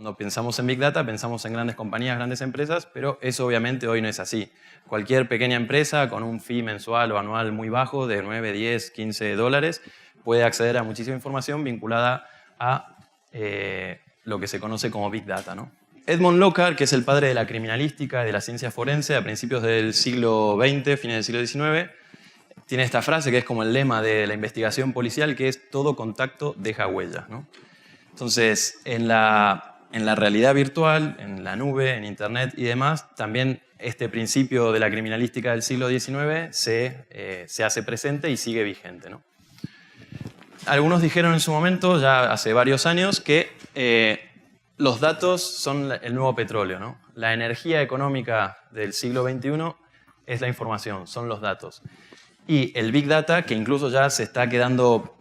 Cuando pensamos en Big Data, pensamos en grandes compañías, grandes empresas, pero eso obviamente hoy no es así. Cualquier pequeña empresa con un fee mensual o anual muy bajo de 9, 10, 15 dólares puede acceder a muchísima información vinculada a lo que se conoce como Big Data, ¿no? Edmond Locard, que es el padre de la criminalística y de la ciencia forense a principios del siglo XX, fines del siglo XIX, tiene esta frase que es como el lema de la investigación policial, que es todo contacto deja huella, ¿no? Entonces, en la realidad virtual, en la nube, en Internet y demás, también este principio de la criminalística del siglo XIX se hace presente y sigue vigente, ¿no? Algunos dijeron en su momento, ya hace varios años, que los datos son el nuevo petróleo, ¿no? La energía económica del siglo XXI es la información, son los datos. Y el Big Data, que incluso ya se está quedando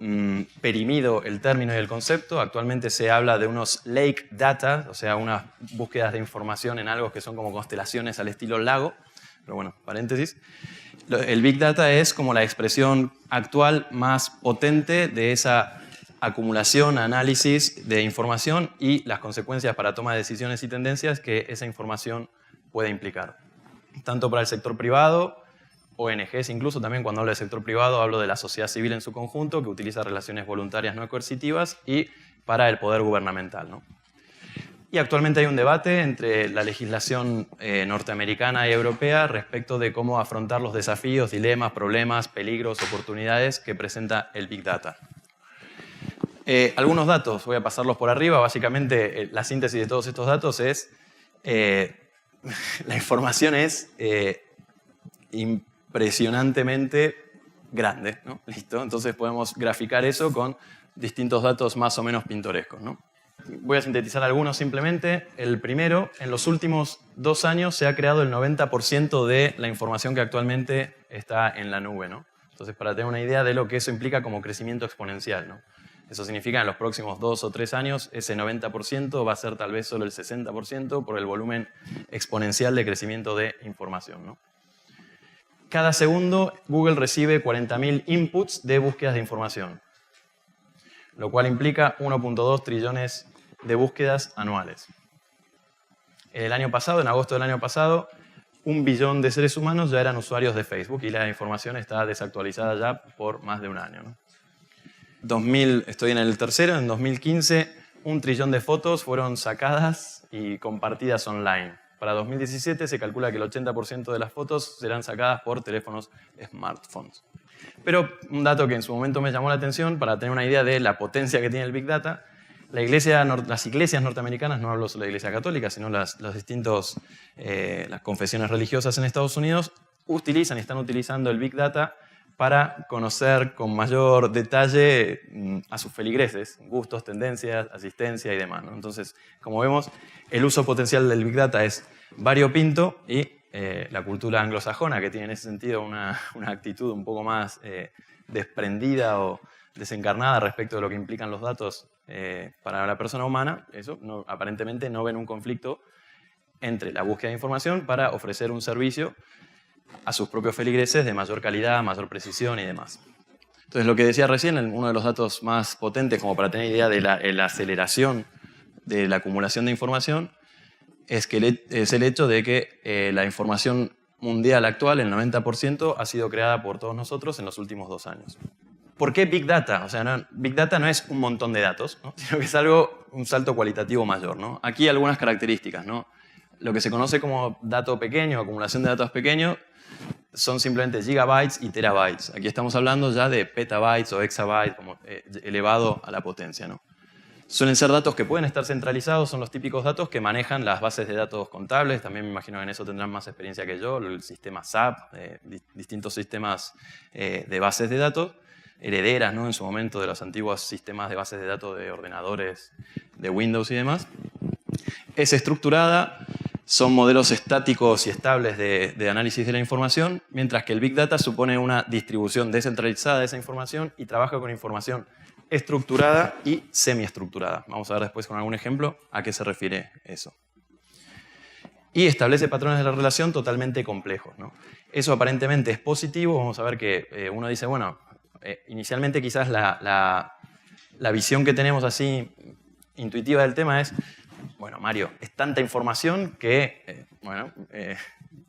perimido el término y el concepto, actualmente se habla de unos lake data, o sea, unas búsquedas de información en algo que son como constelaciones al estilo lago, pero bueno, paréntesis. El Big Data es como la expresión actual más potente de esa acumulación, análisis de información y las consecuencias para toma de decisiones y tendencias que esa información puede implicar. Tanto para el sector privado, ONGs incluso, también cuando hablo del sector privado hablo de la sociedad civil en su conjunto, que utiliza relaciones voluntarias no coercitivas, y para el poder gubernamental, ¿no? Y actualmente hay un debate entre la legislación norteamericana y europea respecto de cómo afrontar los desafíos, dilemas, problemas, peligros, oportunidades que presenta el Big Data. Algunos datos, voy a pasarlos por arriba. Básicamente, la síntesis de todos estos datos es la información es impresionantemente grande, ¿no? Listo. Entonces podemos graficar eso con distintos datos más o menos pintorescos, ¿no? Voy a sintetizar algunos simplemente. El primero, en los últimos 2 años se ha creado el 90% de la información que actualmente está en la nube, ¿no? Entonces, para tener una idea de lo que eso implica como crecimiento exponencial, ¿no? Eso significa que en los próximos 2 o 3 años ese 90% va a ser tal vez solo el 60% por el volumen exponencial de crecimiento de información, ¿no? Cada segundo Google recibe 40.000 inputs de búsquedas de información, lo cual implica 1.2 trillones de búsquedas anuales. El año pasado, en agosto del año pasado, 1 billón de seres humanos ya eran usuarios de Facebook y la información está desactualizada ya por más de un año, ¿no? Estoy en el tercero, en 2015, 1 trillón de fotos fueron sacadas y compartidas online. Para 2017 se calcula que el 80% de las fotos serán sacadas por teléfonos smartphones. Pero un dato que en su momento me llamó la atención, para tener una idea de la potencia que tiene el Big Data, las iglesias norteamericanas, no hablo solo de la iglesia católica, sino las confesiones religiosas en Estados Unidos, están utilizando el Big Data para conocer con mayor detalle a sus feligreses, gustos, tendencias, asistencia y demás, ¿no? Entonces, como vemos, el uso potencial del Big Data es variopinto y la cultura anglosajona, que tiene en ese sentido una actitud un poco más desprendida o desencarnada respecto de lo que implican los datos para la persona humana, aparentemente no ven un conflicto entre la búsqueda de información para ofrecer un servicio a sus propios feligreses de mayor calidad, mayor precisión y demás. Entonces, lo que decía recién, uno de los datos más potentes como para tener idea de la aceleración de la acumulación de información es el hecho de que la información mundial actual, el 90%, ha sido creada por todos nosotros en los últimos 2 años. ¿Por qué Big Data? O sea, Big Data no es un montón de datos, ¿no? Sino que es un salto cualitativo mayor, ¿no? Aquí algunas características, ¿no? Lo que se conoce como dato pequeño, acumulación de datos pequeños, son simplemente gigabytes y terabytes. Aquí estamos hablando ya de petabytes o exabytes, como elevado a la potencia, ¿no? Suelen ser datos que pueden estar centralizados, son los típicos datos que manejan las bases de datos contables. También me imagino que en eso tendrán más experiencia que yo, el sistema SAP, distintos sistemas de bases de datos, herederas, ¿no? En su momento de los antiguos sistemas de bases de datos de ordenadores de Windows y demás. Es estructurada, son modelos estáticos y estables de análisis de la información, mientras que el Big Data supone una distribución descentralizada de esa información y trabaja con información estructurada y semiestructurada. Vamos a ver después con algún ejemplo a qué se refiere eso. Y establece patrones de la relación totalmente complejos, ¿no? Eso aparentemente es positivo. Vamos a ver que uno dice, bueno, inicialmente quizás la visión que tenemos así intuitiva del tema es bueno, Mario, es tanta información que,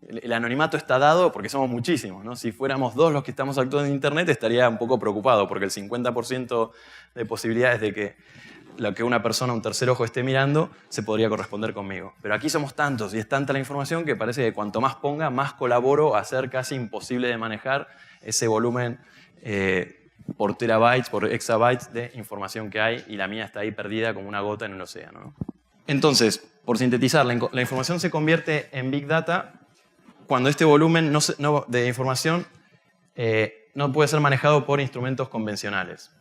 el anonimato está dado porque somos muchísimos, ¿no? Si fuéramos 2 los que estamos actuando en Internet, estaría un poco preocupado, porque el 50% de posibilidades de que lo que una persona, un tercer ojo esté mirando, se podría corresponder conmigo. Pero aquí somos tantos y es tanta la información que parece que cuanto más ponga, más colaboro a hacer casi imposible de manejar ese volumen por terabytes, por exabytes de información que hay, y la mía está ahí perdida como una gota en el océano, ¿no? Entonces, por sintetizar, la información se convierte en Big Data cuando este volumen de información no puede ser manejado por instrumentos convencionales.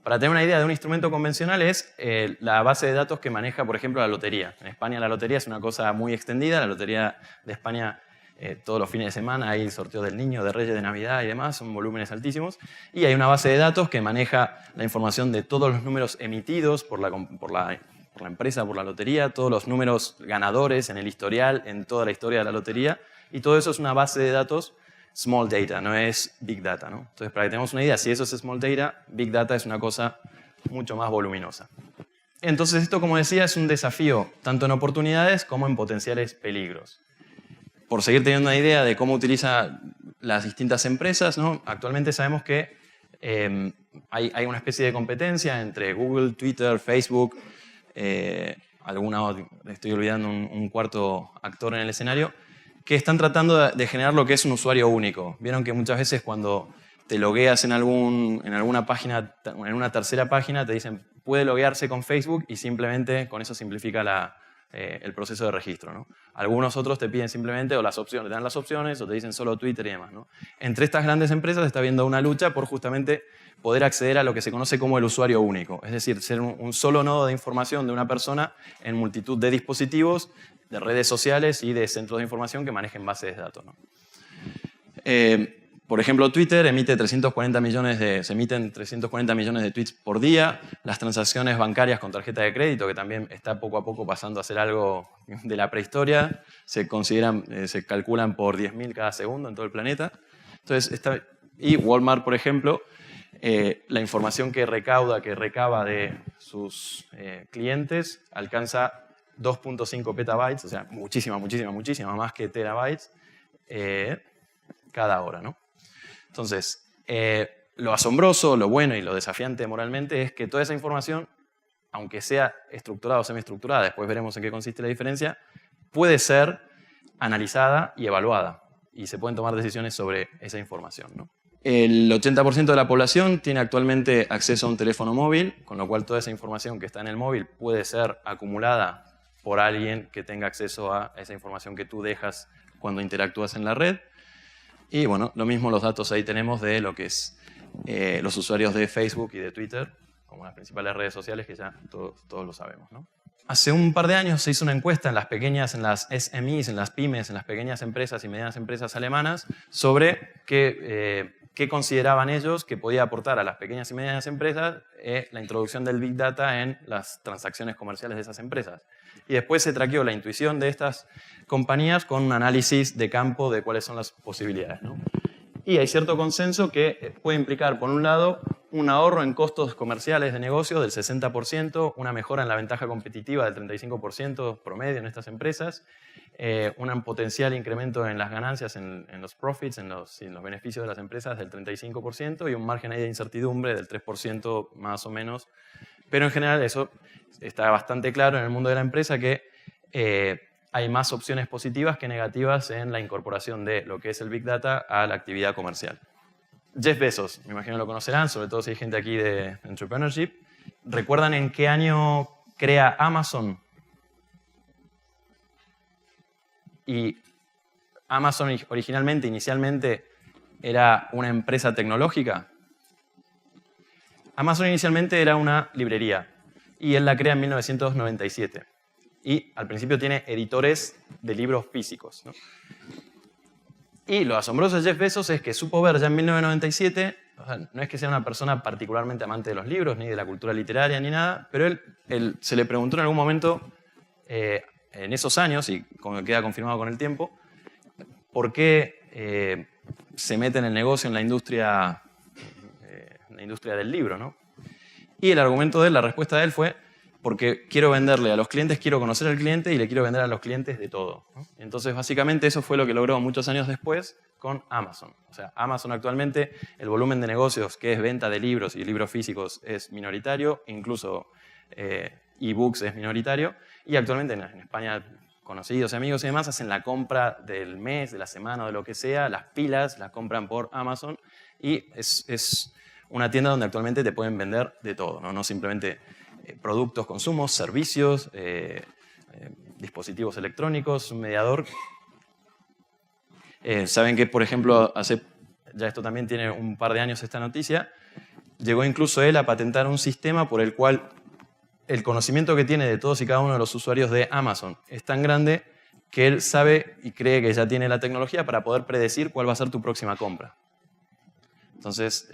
Para tener una idea de un instrumento convencional es la base de datos que maneja, por ejemplo, la lotería. En España la lotería es una cosa muy extendida. La lotería de España, todos los fines de semana hay sorteo del Niño, de Reyes, de Navidad y demás, son volúmenes altísimos. Y hay una base de datos que maneja la información de todos los números emitidos por la empresa, por la lotería, todos los números ganadores en el historial, en toda la historia de la lotería. Y todo eso es una base de datos small data, no es big data, ¿no? Entonces, para que tengamos una idea, si eso es small data, big data es una cosa mucho más voluminosa. Entonces, esto, como decía, es un desafío tanto en oportunidades como en potenciales peligros. Por seguir teniendo una idea de cómo utilizan las distintas empresas, ¿no? Actualmente sabemos que hay una especie de competencia entre Google, Twitter, Facebook, estoy olvidando un cuarto actor en el escenario, que están tratando de generar lo que es un usuario único. Vieron que muchas veces cuando te logueas en alguna página, en una tercera página, te dicen puede loguearse con Facebook y simplemente con eso simplifica el proceso de registro, ¿no? Algunos otros te piden simplemente, o las opciones, te dan las opciones, o te dicen solo Twitter y demás, ¿no? Entre estas grandes empresas está habiendo una lucha por justamente poder acceder a lo que se conoce como el usuario único. Es decir, ser un solo nodo de información de una persona en multitud de dispositivos, de redes sociales y de centros de información que manejen bases de datos, ¿no? Por ejemplo, Twitter se emiten 340 millones de tweets por día. Las transacciones bancarias con tarjeta de crédito, que también está poco a poco pasando a ser algo de la prehistoria, se calculan por 10.000 cada segundo en todo el planeta. Entonces, y Walmart, por ejemplo, la información que recaba de sus clientes alcanza 2.5 petabytes, o sea, muchísima más que terabytes cada hora, ¿no? Entonces, lo asombroso, lo bueno y lo desafiante moralmente es que toda esa información, aunque sea estructurada o semiestructurada, después veremos en qué consiste la diferencia, puede ser analizada y evaluada, y se pueden tomar decisiones sobre esa información, ¿no? El 80% de la población tiene actualmente acceso a un teléfono móvil, con lo cual toda esa información que está en el móvil puede ser acumulada por alguien que tenga acceso a esa información que tú dejas cuando interactúas en la red. Y bueno, lo mismo los datos ahí tenemos de lo que es los usuarios de Facebook y de Twitter, como las principales redes sociales que ya todos lo sabemos, ¿no? Hace un par de años se hizo una encuesta en las SMEs, en las pymes, en las pequeñas empresas y medianas empresas alemanas, sobre qué consideraban ellos que podía aportar a las pequeñas y medianas empresas la introducción del Big Data en las transacciones comerciales de esas empresas. Y después se traqueó la intuición de estas compañías con un análisis de campo de cuáles son las posibilidades, ¿no? Y hay cierto consenso que puede implicar, por un lado, un ahorro en costos comerciales de negocio del 60%, una mejora en la ventaja competitiva del 35% promedio en estas empresas, un potencial incremento en las ganancias, en los profits, en los beneficios de las empresas del 35% y un margen ahí de incertidumbre del 3% más o menos. Pero en general eso está bastante claro en el mundo de la empresa que hay más opciones positivas que negativas en la incorporación de lo que es el Big Data a la actividad comercial. Jeff Bezos, me imagino lo conocerán, sobre todo si hay gente aquí de entrepreneurship. ¿Recuerdan en qué año crea Amazon? Y Amazon inicialmente, era una empresa tecnológica. Amazon inicialmente era una librería y él la crea en 1997. Y al principio tiene editores de libros físicos, ¿no? Y lo asombroso de Jeff Bezos es que supo ver ya en 1997, o sea, no es que sea una persona particularmente amante de los libros, ni de la cultura literaria, ni nada, pero él se le preguntó en algún momento, en esos años, y como queda confirmado con el tiempo, por qué se mete en el negocio, en la industria del libro, ¿no? Y el argumento de él, la respuesta de él fue, porque quiero venderle a los clientes, quiero conocer al cliente y le quiero vender a los clientes de todo, ¿no? Entonces, básicamente, eso fue lo que logró muchos años después con Amazon. O sea, Amazon actualmente, el volumen de negocios que es venta de libros y libros físicos es minoritario, incluso ebooks es minoritario, y actualmente en España, conocidos, amigos y demás, hacen la compra del mes, de la semana o de lo que sea, las pilas las compran por Amazon, y es una tienda donde actualmente te pueden vender de todo, ¿no? No simplemente productos, consumos, servicios, dispositivos electrónicos, un mediador. Saben que, por ejemplo, ya esto también tiene un par de años esta noticia, llegó incluso él a patentar un sistema por el cual el conocimiento que tiene de todos y cada uno de los usuarios de Amazon es tan grande que él sabe y cree que ya tiene la tecnología para poder predecir cuál va a ser tu próxima compra. Entonces,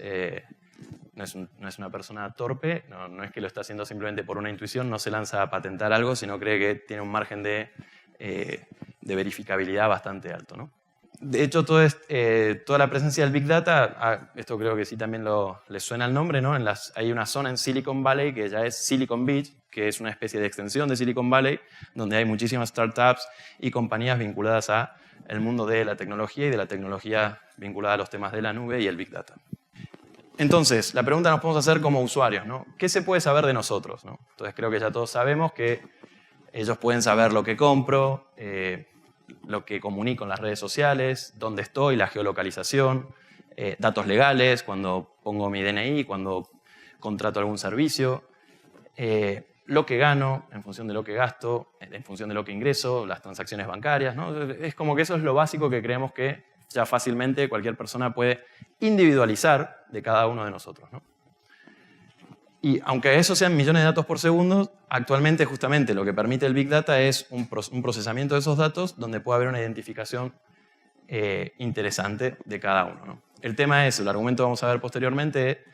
no es una persona torpe, no es que lo está haciendo simplemente por una intuición, no se lanza a patentar algo, sino cree que tiene un margen de verificabilidad bastante alto, ¿no? De hecho, toda la presencia del Big Data, esto creo que sí también les suena el nombre, ¿no? Hay una zona en Silicon Valley que ya es Silicon Beach, que es una especie de extensión de Silicon Valley, donde hay muchísimas startups y compañías vinculadas al mundo de la tecnología y de la tecnología vinculada a los temas de la nube y el Big Data. Entonces, la pregunta nos podemos hacer como usuarios, ¿no? ¿Qué se puede saber de nosotros, ¿no? Entonces, creo que ya todos sabemos que ellos pueden saber lo que compro, lo que comunico en las redes sociales, dónde estoy, la geolocalización, datos legales, cuando pongo mi DNI, cuando contrato algún servicio, lo que gano en función de lo que gasto, en función de lo que ingreso, las transacciones bancarias, ¿no? Es como que eso es lo básico que creemos que ya fácilmente cualquier persona puede individualizar de cada uno de nosotros, ¿no? Y aunque eso sean millones de datos por segundo, actualmente justamente lo que permite el Big Data es un procesamiento de esos datos donde puede haber una identificación interesante de cada uno, ¿no? El tema es, el argumento vamos a ver posteriormente,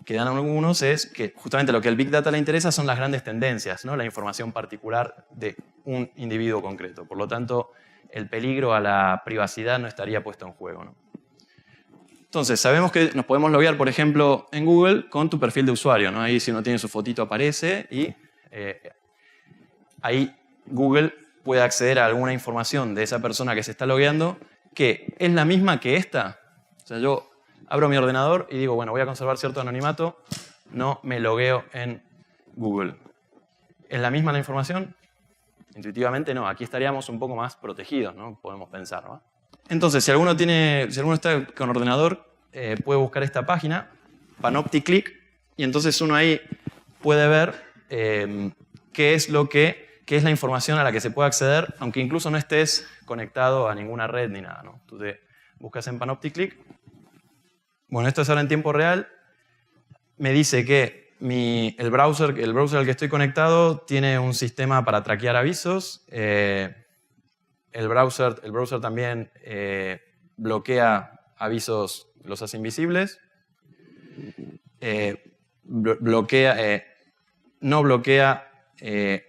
que dan algunos, es que justamente lo que al Big Data le interesa son las grandes tendencias, ¿no? La información particular de un individuo concreto. Por lo tanto, el peligro a la privacidad no estaría puesto en juego, ¿no? Entonces, sabemos que nos podemos loguear, por ejemplo, en Google con tu perfil de usuario, ¿no? Ahí si uno tiene su fotito aparece y ahí Google puede acceder a alguna información de esa persona que se está logueando que es la misma que esta. O sea, yo abro mi ordenador y digo, bueno, voy a conservar cierto anonimato, no me logueo en Google. ¿Es la misma la información? Intuitivamente no, aquí estaríamos un poco más protegidos, ¿no? Podemos pensar, ¿no? Entonces, si alguno está con ordenador, puede buscar esta página, Panopticlick, y entonces uno ahí puede ver qué es la información a la que se puede acceder, aunque incluso no estés conectado a ninguna red ni nada, ¿no? Tú te buscas en Panopticlick. Bueno, esto es ahora en tiempo real. Me dice que el browser al que estoy conectado tiene un sistema para traquear avisos. El browser también bloquea avisos, los hace invisibles. No bloquea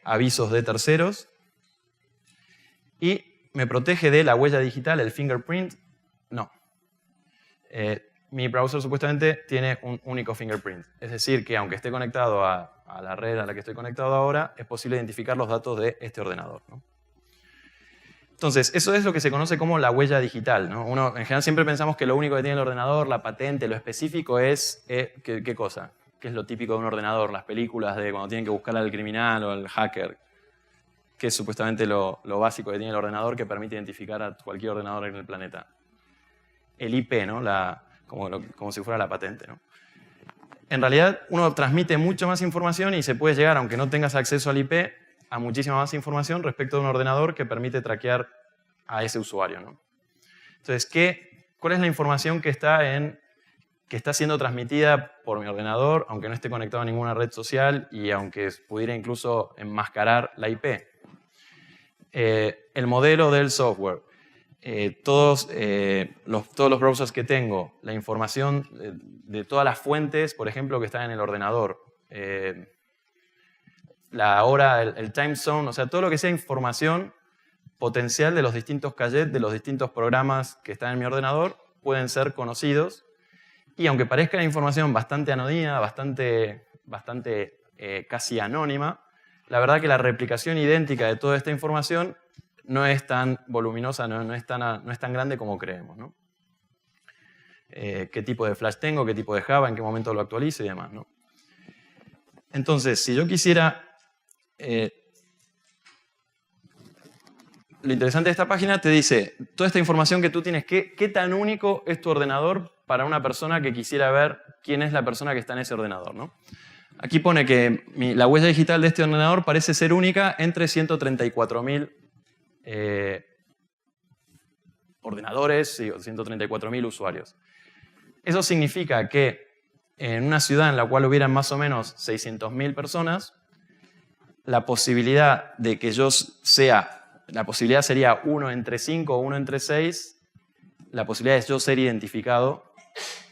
avisos de terceros. Y me protege de la huella digital, el fingerprint. No. Mi browser supuestamente tiene un único fingerprint. Es decir, que aunque esté conectado a la red a la que estoy conectado ahora, es posible identificar los datos de este ordenador, ¿no? Entonces, eso es lo que se conoce como la huella digital, ¿no? Uno, en general, siempre pensamos que lo único que tiene el ordenador, la patente, lo específico es... ¿qué cosa? ¿Qué es lo típico de un ordenador? Las películas de cuando tienen que buscar al criminal o al hacker. Que es supuestamente lo básico que tiene el ordenador que permite identificar a cualquier ordenador en el planeta. El IP, ¿no? Como si fuera la patente, ¿no? En realidad, uno transmite mucho más información y se puede llegar, aunque no tengas acceso al IP, a muchísima más información respecto a un ordenador que permite traquear a ese usuario, ¿no? Entonces, ¿cuál es la información que está siendo transmitida por mi ordenador, aunque no esté conectado a ninguna red social y aunque pudiera incluso enmascarar la IP? El modelo del software. Todos los browsers que tengo, la información de todas las fuentes, por ejemplo, que están en el ordenador, la hora, el time zone, o sea, todo lo que sea información potencial de los distintos gadgets, de los distintos programas que están en mi ordenador, pueden ser conocidos. Y aunque parezca una información bastante anodina, bastante casi anónima, la verdad que la replicación idéntica de toda esta información no es tan voluminosa, no es tan grande como creemos, ¿no? Qué tipo de flash tengo, qué tipo de Java, en qué momento lo actualizo y demás, ¿no? Entonces, si yo quisiera... lo interesante de esta página te dice toda esta información que tú tienes, qué tan único es tu ordenador para una persona que quisiera ver quién es la persona que está en ese ordenador, ¿no? Aquí pone que la huella digital de este ordenador parece ser única entre 134.000 ordenadores, sí, 134.000 usuarios. Eso significa que en una ciudad en la cual hubieran más o menos 600.000 personas, la posibilidad de que yo sea, la posibilidad sería 1 entre 5 o 1 entre 6, la posibilidad de yo ser identificado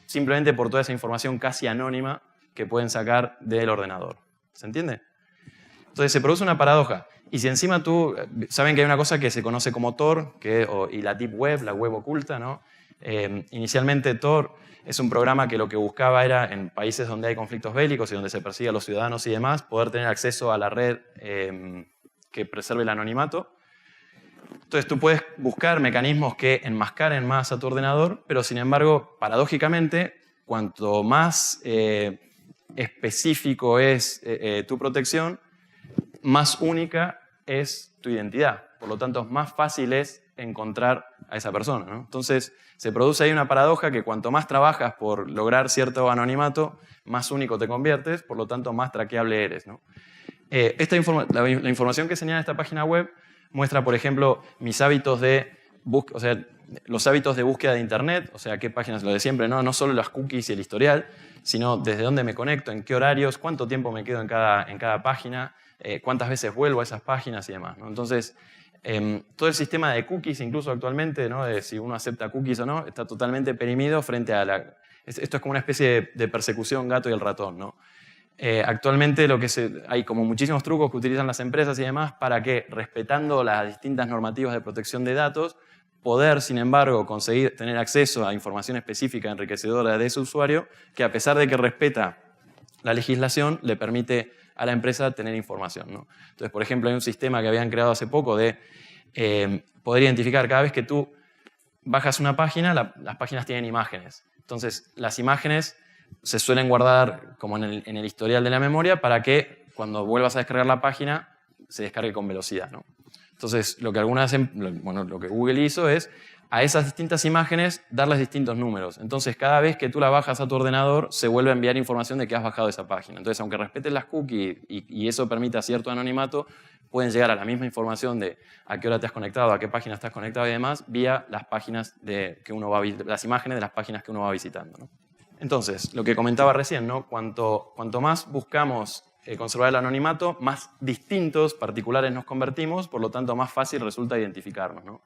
simplemente por toda esa información casi anónima que pueden sacar del ordenador. ¿Se entiende? Entonces se produce una paradoja. Y si encima saben que hay una cosa que se conoce como Tor, y la Deep Web, la web oculta, ¿no? Inicialmente Tor es un programa que lo que buscaba era, en países donde hay conflictos bélicos y donde se persigue a los ciudadanos y demás, poder tener acceso a la red que preserve el anonimato. Entonces tú puedes buscar mecanismos que enmascaren más a tu ordenador, pero sin embargo, paradójicamente, cuanto más específico es tu protección, más única es tu identidad. Por lo tanto, más fácil es encontrar a esa persona, ¿no? Entonces, se produce ahí una paradoja que cuanto más trabajas por lograr cierto anonimato, más único te conviertes, por lo tanto, más traqueable eres, ¿no? La información que señala esta página web muestra, por ejemplo, mis hábitos los hábitos de búsqueda de Internet, o sea, qué páginas, lo de siempre, no solo las cookies y el historial, sino desde dónde me conecto, en qué horarios, cuánto tiempo me quedo en cada página, cuántas veces vuelvo a esas páginas y demás, ¿no? Entonces, todo el sistema de cookies, incluso actualmente, ¿no? De si uno acepta cookies o no, está totalmente perimido frente a esto es como una especie de persecución gato y el ratón, ¿no? Actualmente hay como muchísimos trucos que utilizan las empresas y demás para que, respetando las distintas normativas de protección de datos, poder, sin embargo, conseguir tener acceso a información específica enriquecedora de ese usuario, que a pesar de que respeta la legislación, le permite a la empresa tener información, ¿no? Entonces, por ejemplo, hay un sistema que habían creado hace poco de poder identificar cada vez que tú bajas una página, las páginas tienen imágenes. Entonces, las imágenes se suelen guardar como en el historial de la memoria para que cuando vuelvas a descargar la página se descargue con velocidad, ¿no? Entonces, lo que Google hizo es a esas distintas imágenes darles distintos números. Entonces, cada vez que tú la bajas a tu ordenador, se vuelve a enviar información de que has bajado esa página. Entonces, aunque respeten las cookies y eso permita cierto anonimato, pueden llegar a la misma información de a qué hora te has conectado, a qué página estás conectado y demás, vía las páginas las imágenes de las páginas que uno va visitando, ¿no? Entonces, lo que comentaba recién, ¿no? Cuanto más buscamos conservar el anonimato, más distintos, particulares nos convertimos, por lo tanto más fácil resulta identificarnos, ¿no?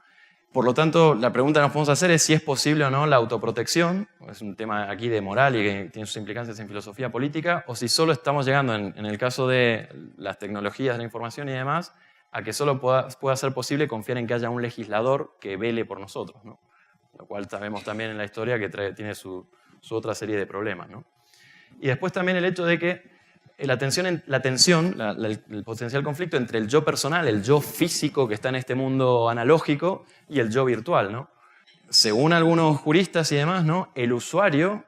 Por lo tanto, la pregunta que nos podemos hacer es si es posible o no la autoprotección, es un tema aquí de moral y que tiene sus implicancias en filosofía política, o si solo estamos llegando, en el caso de las tecnologías de la información y demás, a que solo pueda ser posible confiar en que haya un legislador que vele por nosotros, ¿no? Lo cual sabemos también en la historia que tiene su otra serie de problemas, ¿no? Y después también el hecho de que el potencial conflicto entre el yo personal, el yo físico que está en este mundo analógico y el yo virtual, ¿no? Según algunos juristas y demás, ¿no?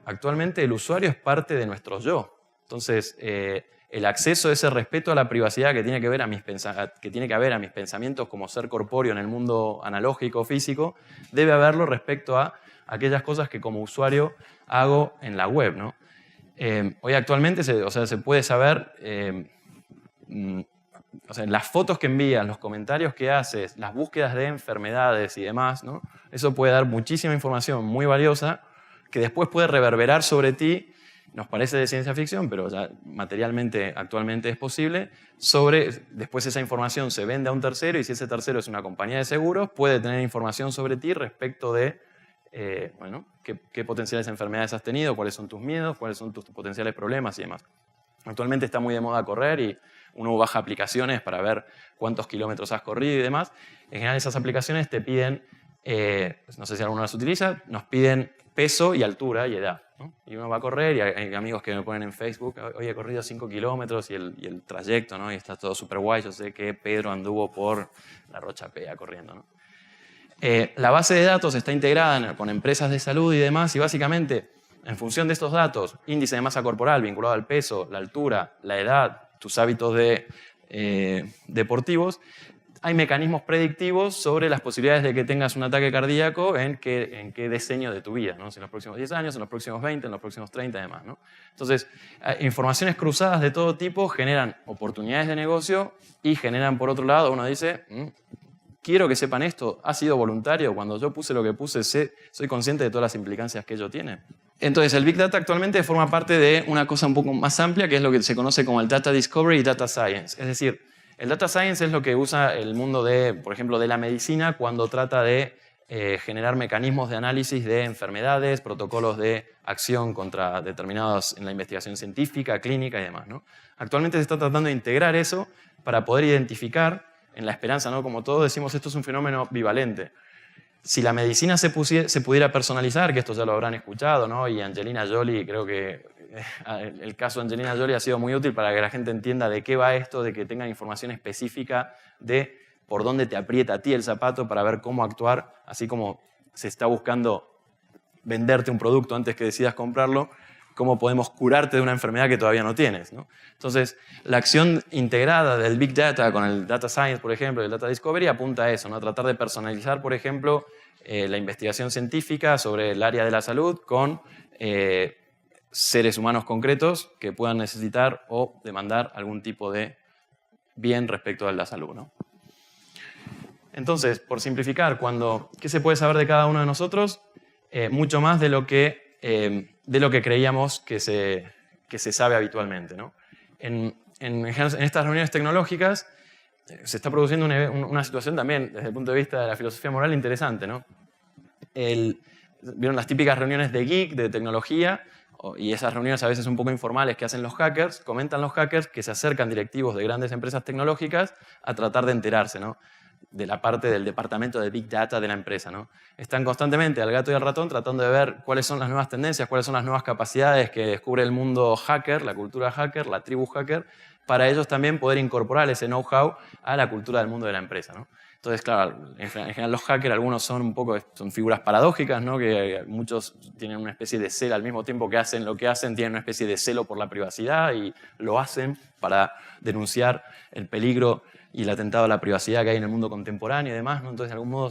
Actualmente el usuario es parte de nuestro yo. Entonces, el acceso a ese respeto a la privacidad que tiene que haber a mis pensamientos como ser corpóreo en el mundo analógico físico, debe haberlo respecto a aquellas cosas que como usuario hago en la web, ¿no? Hoy actualmente se puede saber, las fotos que envías, los comentarios que haces, las búsquedas de enfermedades y demás, ¿no? Eso puede dar muchísima información muy valiosa que después puede reverberar sobre ti, nos parece de ciencia ficción, pero ya materialmente actualmente es posible, después esa información se vende a un tercero y si ese tercero es una compañía de seguros, puede tener información sobre ti respecto de qué potenciales enfermedades has tenido, cuáles son tus miedos, cuáles son tus potenciales problemas y demás. Actualmente está muy de moda correr y uno baja aplicaciones para ver cuántos kilómetros has corrido y demás. En general esas aplicaciones te piden, no sé si alguno las utiliza, nos piden peso y altura y edad, ¿no? Y uno va a correr y hay amigos que me ponen en Facebook, hoy he corrido 5 kilómetros y el trayecto, ¿no? Y está todo súper guay, yo sé que Pedro anduvo por la Rocha Pea corriendo, ¿no? La base de datos está integrada con empresas de salud y demás, y básicamente, en función de estos datos, índice de masa corporal vinculado al peso, la altura, la edad, tus hábitos deportivos, hay mecanismos predictivos sobre las posibilidades de que tengas un ataque cardíaco en qué diseño de tu vida, ¿no? Si en los próximos 10 años, en los próximos 20, en los próximos 30 y demás, ¿no? Entonces, informaciones cruzadas de todo tipo generan oportunidades de negocio y generan, por otro lado, uno dice, quiero que sepan esto, ha sido voluntario, cuando yo puse lo que puse, soy consciente de todas las implicancias que ello tiene. Entonces, el Big Data actualmente forma parte de una cosa un poco más amplia, que es lo que se conoce como el Data Discovery y Data Science. Es decir, el Data Science es lo que usa el mundo por ejemplo, de la medicina cuando trata de generar mecanismos de análisis de enfermedades, protocolos de acción contra determinados en la investigación científica, clínica y demás, ¿no? Actualmente se está tratando de integrar eso para poder identificar, en la esperanza, ¿no? Como todos decimos, esto es un fenómeno bivalente. Si la medicina se pudiera personalizar, que esto ya lo habrán escuchado, ¿no? Y Angelina Jolie, creo que el caso de Angelina Jolie ha sido muy útil para que la gente entienda de qué va esto, de que tengan información específica de por dónde te aprieta a ti el zapato para ver cómo actuar, así como se está buscando venderte un producto antes que decidas comprarlo, cómo podemos curarte de una enfermedad que todavía no tienes, ¿no? Entonces, la acción integrada del Big Data con el Data Science, por ejemplo, y el Data Discovery apunta a eso, ¿no? A tratar de personalizar, por ejemplo, la investigación científica sobre el área de la salud con seres humanos concretos que puedan necesitar o demandar algún tipo de bien respecto a la salud, ¿no? Entonces, por simplificar, ¿qué se puede saber de cada uno de nosotros? Mucho más de lo que creíamos que se sabe habitualmente, ¿no? En estas reuniones tecnológicas se está produciendo una situación también, desde el punto de vista de la filosofía moral, interesante, ¿no? ¿Vieron las típicas reuniones de geek, de tecnología? Y esas reuniones a veces un poco informales que hacen los hackers, comentan los hackers que se acercan directivos de grandes empresas tecnológicas a tratar de enterarse, ¿no? De la parte del departamento de Big Data de la empresa, ¿no? Están constantemente al gato y al ratón tratando de ver cuáles son las nuevas tendencias, cuáles son las nuevas capacidades que descubre el mundo hacker, la cultura hacker, la tribu hacker, para ellos también poder incorporar ese know-how a la cultura del mundo de la empresa, ¿no? Entonces, claro, en general los hackers, algunos son figuras paradójicas, ¿no? Que muchos tienen una especie de celo, al mismo tiempo que hacen lo que hacen, tienen una especie de celo por la privacidad y lo hacen para denunciar el peligro y el atentado a la privacidad que hay en el mundo contemporáneo y demás, ¿no? Entonces, de algún modo,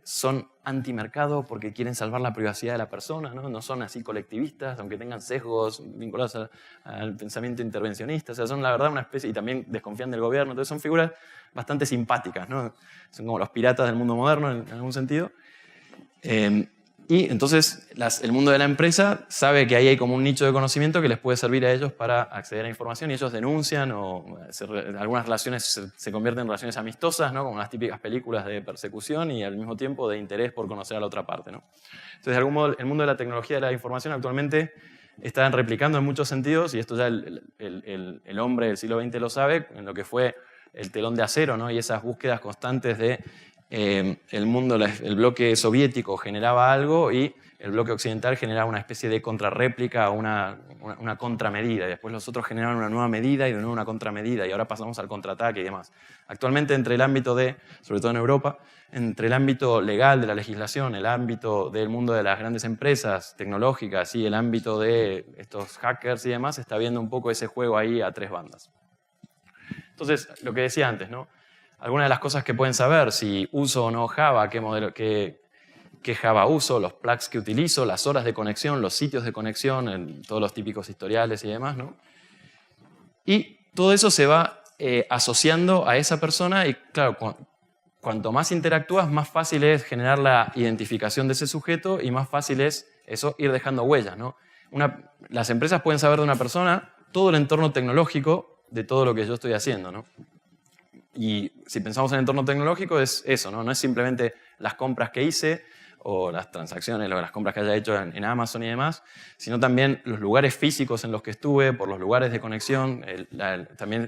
son antimercado porque quieren salvar la privacidad de la persona, ¿no? No son así colectivistas, aunque tengan sesgos vinculados al pensamiento intervencionista. O sea, son la verdad una especie, y también desconfían del gobierno. Entonces, son figuras bastante simpáticas, ¿no? Son como los piratas del mundo moderno, en algún sentido. Y entonces el mundo de la empresa sabe que ahí hay como un nicho de conocimiento que les puede servir a ellos para acceder a información y ellos denuncian o algunas relaciones se convierten en relaciones amistosas, ¿no? Como las típicas películas de persecución y al mismo tiempo de interés por conocer a la otra parte, ¿no? Entonces, de algún modo, el mundo de la tecnología y de la información actualmente están replicando en muchos sentidos y esto ya el hombre del siglo XX lo sabe, en lo que fue el telón de acero, ¿no? Y esas búsquedas constantes de el bloque soviético generaba algo y el bloque occidental generaba una especie de contrarréplica o una contramedida. Y después los otros generaron una nueva medida y de nuevo una contramedida. Y ahora pasamos al contraataque y demás. Actualmente, entre el ámbito sobre todo en Europa, entre el ámbito legal de la legislación, el ámbito del mundo de las grandes empresas tecnológicas y el ámbito de estos hackers y demás, está viendo un poco ese juego ahí a tres bandas. Entonces, lo que decía antes, ¿no? Algunas de las cosas que pueden saber, si uso o no Java, qué Java uso, los plugs que utilizo, las horas de conexión, los sitios de conexión, todos los típicos historiales y demás, ¿no? Y todo eso se va asociando a esa persona y, claro, cuanto más interactúas, más fácil es generar la identificación de ese sujeto y más fácil es eso ir dejando huellas, ¿no? Las empresas pueden saber de una persona todo el entorno tecnológico de todo lo que yo estoy haciendo, ¿no? Y si pensamos en el entorno tecnológico es eso, ¿no? No es simplemente las compras que hice o las transacciones o las compras que haya hecho en Amazon y demás, sino también los lugares físicos en los que estuve, por los lugares de conexión. También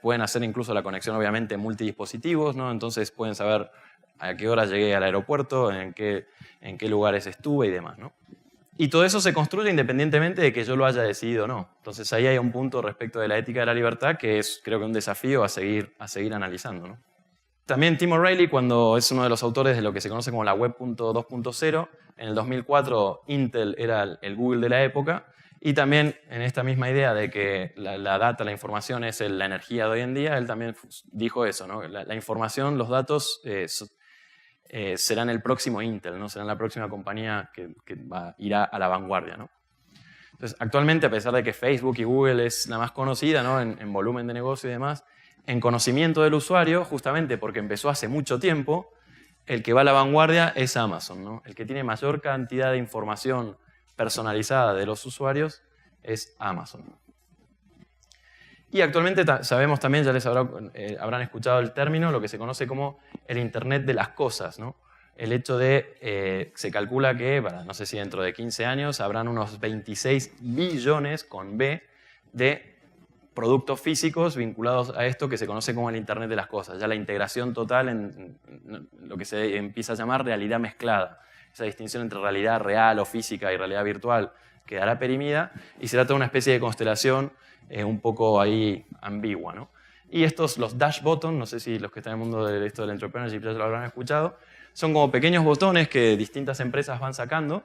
pueden hacer incluso la conexión obviamente multidispositivos, ¿no? Entonces pueden saber a qué hora llegué al aeropuerto, en qué lugares estuve y demás, ¿no? Y todo eso se construye independientemente de que yo lo haya decidido o no. Entonces ahí hay un punto respecto de la ética de la libertad que es, creo que, un desafío a seguir analizando, ¿no? También Tim O'Reilly, cuando es uno de los autores de lo que se conoce como la Web 2.0, en el 2004 Intel era el Google de la época, y también en esta misma idea de que la data, la información es la energía de hoy en día, él también dijo eso, ¿no? La información, los datos serán el próximo Intel, ¿no? Serán la próxima compañía que irá a la vanguardia, ¿no? Entonces, actualmente, a pesar de que Facebook y Google es la más conocida, ¿no? en volumen de negocio y demás, en conocimiento del usuario, justamente porque empezó hace mucho tiempo, el que va a la vanguardia es Amazon, ¿no? El que tiene mayor cantidad de información personalizada de los usuarios es Amazon. Y actualmente sabemos también, ya les habrán escuchado el término, lo que se conoce como el Internet de las cosas, ¿no? El hecho de, se calcula que, no sé si dentro de 15 años, habrán unos 26 billones, con B, de productos físicos vinculados a esto que se conoce como el Internet de las cosas. Ya la integración total en lo que se empieza a llamar realidad mezclada. Esa distinción entre realidad real o física y realidad virtual quedará perimida y será toda una especie de constelación un poco ahí ambigua, ¿no? Y estos, los dash buttons, no sé si los que están en el mundo de esto del entrepreneurship ya lo habrán escuchado, son como pequeños botones que distintas empresas van sacando,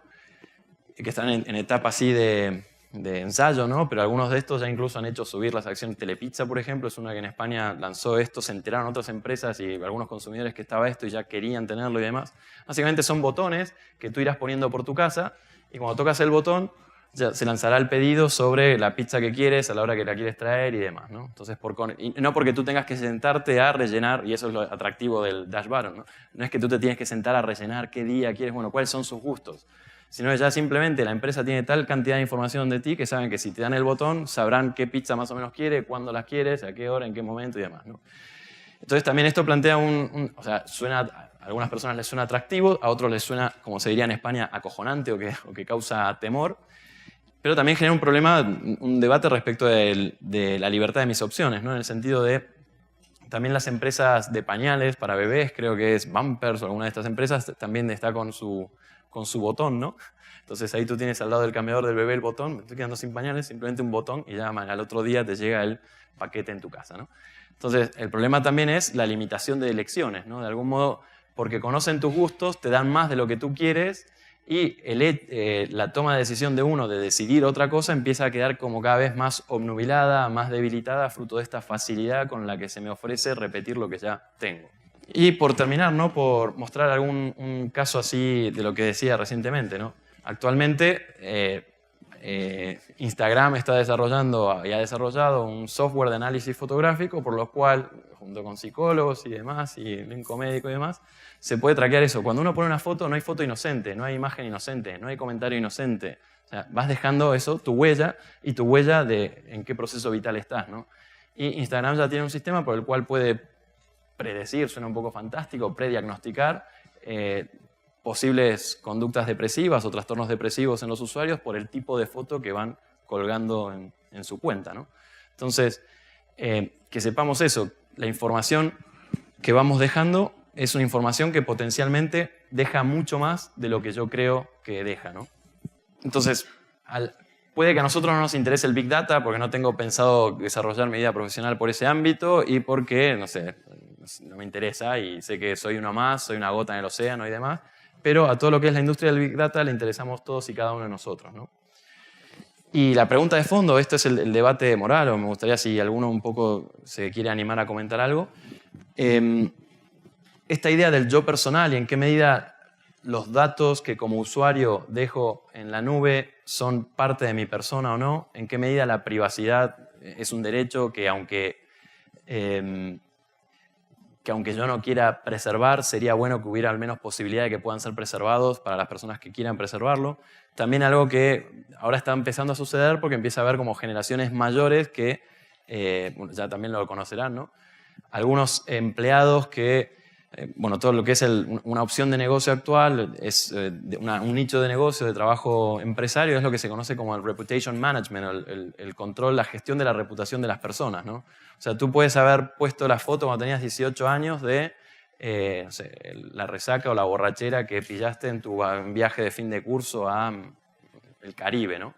que están en etapa así de ensayo, ¿no? Pero algunos de estos ya incluso han hecho subir las acciones. Telepizza, por ejemplo, es una que en España lanzó esto, se enteraron otras empresas y algunos consumidores que estaba esto y ya querían tenerlo y demás. Básicamente son botones que tú irás poniendo por tu casa y cuando tocas el botón ya se lanzará el pedido sobre la pizza que quieres, a la hora que la quieres traer y demás, ¿no? Entonces, y no porque tú tengas que sentarte a rellenar, y eso es lo atractivo del Dash Button, ¿no? No es que tú te tienes que sentar a rellenar qué día quieres, bueno, cuáles son sus gustos, sino que ya simplemente la empresa tiene tal cantidad de información de ti que saben que si te dan el botón, sabrán qué pizza más o menos quiere, cuándo las quieres, a qué hora, en qué momento y demás, ¿no? Entonces también esto plantea o sea, a algunas personas les suena atractivo, a otros les suena, como se diría en España, acojonante o que causa temor. Pero también genera un problema, un debate respecto de la libertad de mis opciones, ¿no? En el sentido de, también las empresas de pañales para bebés, creo que es Pampers o alguna de estas empresas, también está con su botón, ¿no? Entonces ahí tú tienes al lado del cambiador del bebé el botón, me estoy quedando sin pañales, simplemente un botón y ya al otro día te llega el paquete en tu casa, ¿no? Entonces el problema también es la limitación de elecciones, ¿no? De algún modo, porque conocen tus gustos, te dan más de lo que tú quieres. Y la toma de decisión de uno de decidir otra cosa empieza a quedar como cada vez más obnubilada, más debilitada, fruto de esta facilidad con la que se me ofrece repetir lo que ya tengo. Y por terminar, ¿no? Por mostrar un caso así de lo que decía recientemente, ¿no? Actualmente Instagram está desarrollando y ha desarrollado un software de análisis fotográfico por lo cual, junto con psicólogos y demás, y elenco médico y demás, se puede traquear eso. Cuando uno pone una foto, no hay foto inocente, no hay imagen inocente, no hay comentario inocente. O sea, vas dejando eso, tu huella, y tu huella de en qué proceso vital estás, ¿no? Y Instagram ya tiene un sistema por el cual puede predecir, suena un poco fantástico, prediagnosticar posibles conductas depresivas o trastornos depresivos en los usuarios por el tipo de foto que van colgando en su cuenta, ¿no? Entonces, que sepamos eso, la información que vamos dejando es una información que potencialmente deja mucho más de lo que yo creo que deja, ¿no? Entonces, puede que a nosotros no nos interese el Big Data porque no tengo pensado desarrollar mi vida profesional por ese ámbito y porque, no sé, no me interesa y sé que soy uno más, soy una gota en el océano y demás, pero a todo lo que es la industria del Big Data le interesamos todos y cada uno de nosotros, ¿no? Y la pregunta de fondo, esto es el debate moral, o me gustaría si alguno un poco se quiere animar a comentar algo, esta idea del yo personal y en qué medida los datos que como usuario dejo en la nube son parte de mi persona o no, en qué medida la privacidad es un derecho que aunque yo no quiera preservar, sería bueno que hubiera al menos posibilidad de que puedan ser preservados para las personas que quieran preservarlo. También algo que ahora está empezando a suceder porque empieza a haber como generaciones mayores que, bueno, ya también lo conocerán, ¿no? Algunos empleados que, bueno, todo lo que es una opción de negocio actual, es un nicho de negocio, de trabajo empresario, es lo que se conoce como el reputation management, el control, la gestión de la reputación de las personas, ¿no? O sea, tú puedes haber puesto la foto cuando tenías 18 años de no sé, la resaca o la borrachera que pillaste en tu viaje de fin de curso a el Caribe, ¿no?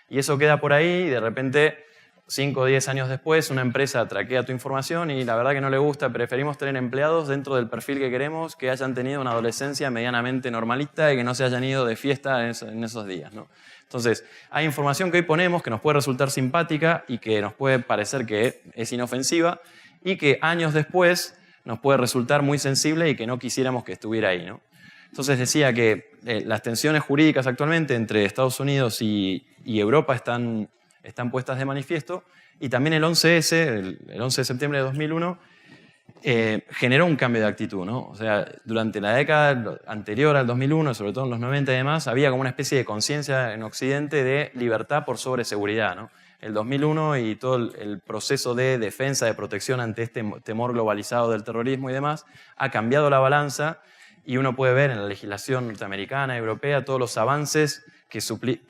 Y eso queda por ahí y de repente 5 o 10 años después una empresa traquea tu información y la verdad que no le gusta, preferimos tener empleados dentro del perfil que queremos que hayan tenido una adolescencia medianamente normalita y que no se hayan ido de fiesta en esos días, ¿no? Entonces, hay información que hoy ponemos que nos puede resultar simpática y que nos puede parecer que es inofensiva y que años después nos puede resultar muy sensible y que no quisiéramos que estuviera ahí, ¿no? Entonces decía que las tensiones jurídicas actualmente entre Estados Unidos y Europa están puestas de manifiesto y también el 11S, el 11 de septiembre de 2001, generó un cambio de actitud, ¿no? O sea, durante la década anterior al 2001, sobre todo en los 90 y demás, había como una especie de conciencia en Occidente de libertad por sobre seguridad, ¿no? El 2001 y todo el proceso de defensa, de protección ante este temor globalizado del terrorismo y demás, ha cambiado la balanza y uno puede ver en la legislación norteamericana, europea, todos los avances que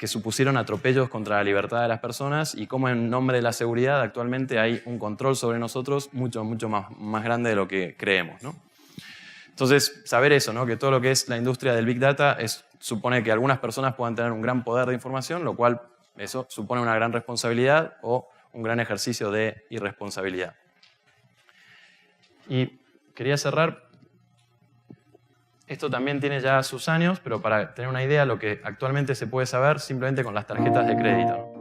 supusieron atropellos contra la libertad de las personas y cómo en nombre de la seguridad actualmente hay un control sobre nosotros mucho más grande de lo que creemos, ¿no? Entonces, saber eso, ¿no? Que todo lo que es la industria del Big Data supone que algunas personas puedan tener un gran poder de información, lo cual eso supone una gran responsabilidad o un gran ejercicio de irresponsabilidad. Y quería cerrar. Esto también tiene ya sus años, pero para tener una idea, lo que actualmente se puede saber simplemente con las tarjetas de crédito, ¿no?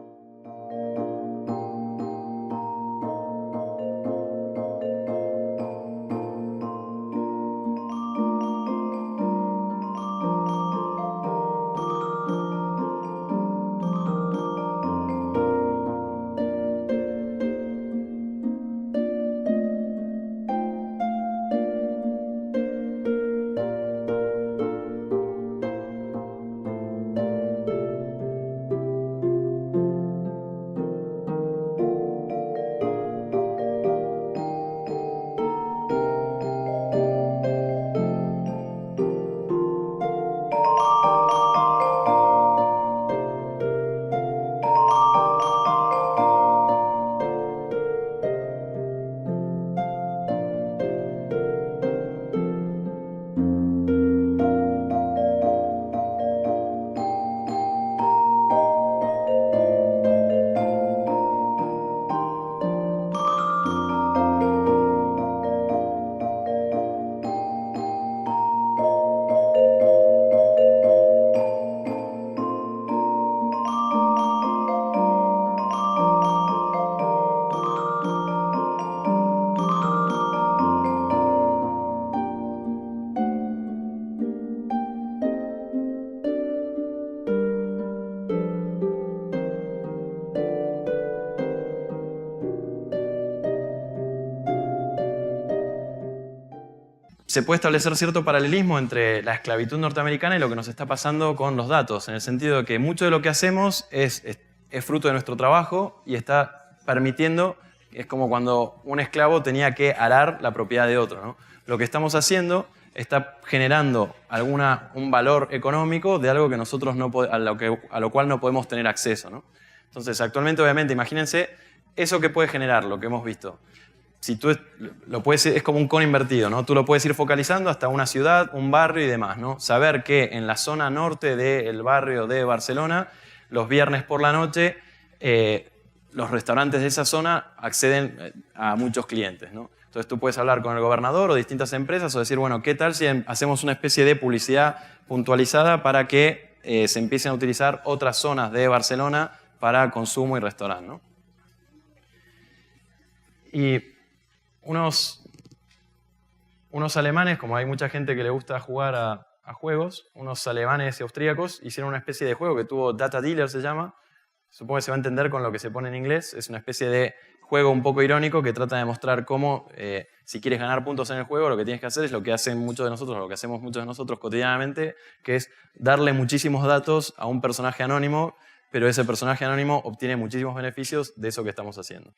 Se puede establecer cierto paralelismo entre la esclavitud norteamericana y lo que nos está pasando con los datos, en el sentido de que mucho de lo que hacemos es fruto de nuestro trabajo y está permitiendo, es como cuando un esclavo tenía que arar la propiedad de otro, ¿no? Lo que estamos haciendo está generando un valor económico de algo que nosotros a lo cual no podemos tener acceso, ¿no? Entonces, actualmente, obviamente, imagínense eso que puede generar, lo que hemos visto. Si tú es como un cono invertido, ¿no? Tú lo puedes ir focalizando hasta una ciudad, un barrio y demás, ¿no? Saber que en la zona norte del barrio de Barcelona, los viernes por la noche, los restaurantes de esa zona acceden a muchos clientes, ¿no? Entonces tú puedes hablar con el gobernador o distintas empresas o decir, bueno, ¿qué tal si hacemos una especie de publicidad puntualizada para que se empiecen a utilizar otras zonas de Barcelona para consumo y restaurante, ¿no? Y unos alemanes, como hay mucha gente que le gusta jugar a juegos, unos alemanes y austríacos hicieron una especie de juego que tuvo Data Dealer, se llama. Supongo que se va a entender con lo que se pone en inglés. Es una especie de juego un poco irónico que trata de mostrar cómo, si quieres ganar puntos en el juego, lo que tienes que hacer es lo que hacen muchos de nosotros, lo que hacemos muchos de nosotros cotidianamente, que es darle muchísimos datos a un personaje anónimo, pero ese personaje anónimo obtiene muchísimos beneficios de eso que estamos haciendo.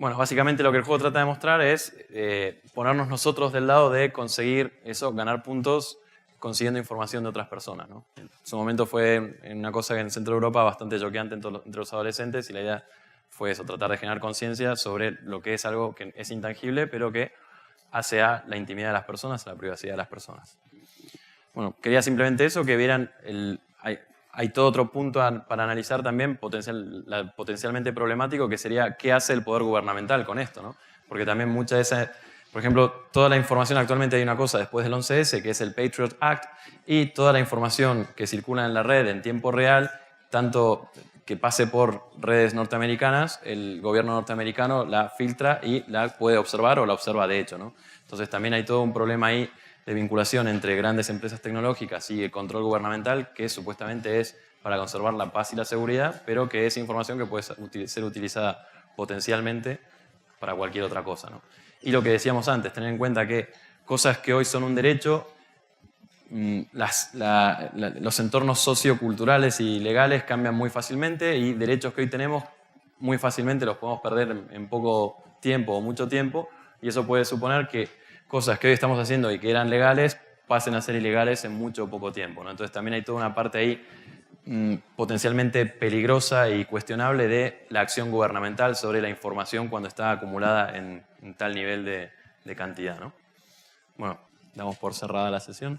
Bueno, básicamente lo que el juego trata de mostrar es ponernos nosotros del lado de conseguir eso, ganar puntos consiguiendo información de otras personas, ¿no? En su momento fue una cosa que en el centro de Europa bastante choqueante entre los adolescentes, y la idea fue eso, tratar de generar conciencia sobre lo que es algo que es intangible, pero que hace a la intimidad de las personas, a la privacidad de las personas. Bueno, quería simplemente eso, que vieran hay todo otro punto para analizar también potencialmente problemático, que sería qué hace el poder gubernamental con esto, ¿no? Porque también mucha de esa, por ejemplo, toda la información, actualmente hay una cosa después del 11S, que es el Patriot Act, y toda la información que circula en la red en tiempo real, tanto que pase por redes norteamericanas, el gobierno norteamericano la filtra y la puede observar o la observa de hecho, ¿no? Entonces también hay todo un problema ahí de vinculación entre grandes empresas tecnológicas y el control gubernamental, que supuestamente es para conservar la paz y la seguridad, pero que es información que puede ser utilizada potencialmente para cualquier otra cosa, ¿no? Y lo que decíamos antes, tener en cuenta que cosas que hoy son un derecho, los entornos socioculturales y legales cambian muy fácilmente, y derechos que hoy tenemos muy fácilmente los podemos perder en poco tiempo o mucho tiempo, y eso puede suponer que cosas que hoy estamos haciendo y que eran legales pasen a ser ilegales en mucho o poco tiempo, ¿no? Entonces también hay toda una parte ahí potencialmente peligrosa y cuestionable de la acción gubernamental sobre la información cuando está acumulada en tal nivel de cantidad, ¿no? Bueno, damos por cerrada la sesión.